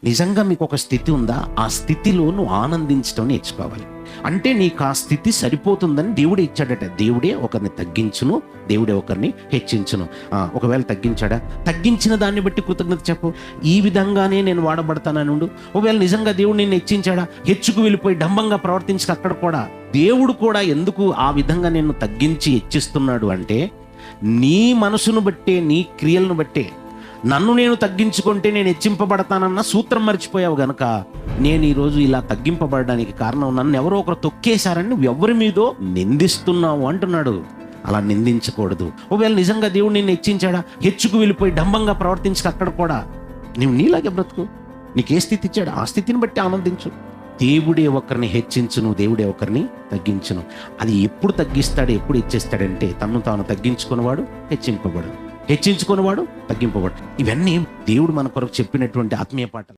నిజంగా మీకు ఒక స్థితి ఉందా? ఆ స్థితిలో నువ్వు ఆనందించడం నేర్చుకోవాలి. అంటే నీకు ఆ స్థితి సరిపోతుందని దేవుడే ఇచ్చాడట. దేవుడే ఒకరిని తగ్గించును, దేవుడే ఒకరిని హెచ్చించును. ఒకవేళ తగ్గించాడా, తగ్గించిన దాన్ని బట్టి కృతజ్ఞత చెప్పు. ఈ విధంగానే నేను వాడబడతానని ఉండు. ఒకవేళ నిజంగా దేవుడు నిన్ను హెచ్చించాడా, హెచ్చుకు వెళ్ళిపోయి డంబంగా ప్రవర్తించక అక్కడ కూడా దేవుడు కూడా ఎందుకు ఆ విధంగా నిన్ను తగ్గించి హెచ్చిస్తున్నాడు అంటే, నీ మనసును బట్టే, నీ క్రియలను బట్టే. నన్ను నేను తగ్గించుకుంటే నేను హెచ్చింపబడతానన్న సూత్రం మర్చిపోయావు గనక నేను ఈరోజు ఇలా తగ్గింపబడడానికి కారణం నన్ను ఎవరో ఒకరు తొక్కేశారని నువ్వు ఎవరి మీదో నిందిస్తున్నావు అంటున్నాడు. అలా నిందించకూడదు. ఒకవేళ నిజంగా దేవుడు నిన్ను హెచ్చించాడా, హెచ్చుకు వెళ్ళిపోయి డంబంగా ప్రవర్తించక అక్కడ కూడా నువ్వు నీలాగే బ్రతుకు. నీకు ఏ స్థితి ఇచ్చాడు ఆ స్థితిని బట్టి ఆనందించు. దేవుడే ఒకరిని హెచ్చించును, దేవుడే ఒకరిని తగ్గించును. అది ఎప్పుడు తగ్గిస్తాడు, ఎప్పుడు ఇచ్చేస్తాడంటే తను తాను తగ్గించుకున్నవాడు హెచ్చింపబడు, హెచ్చించుకున్నవాడు తగ్గింపబడు. ఇవన్నీ దేవుడు మన కొరకు చెప్పినటువంటి ఆత్మీయ పాఠాలు.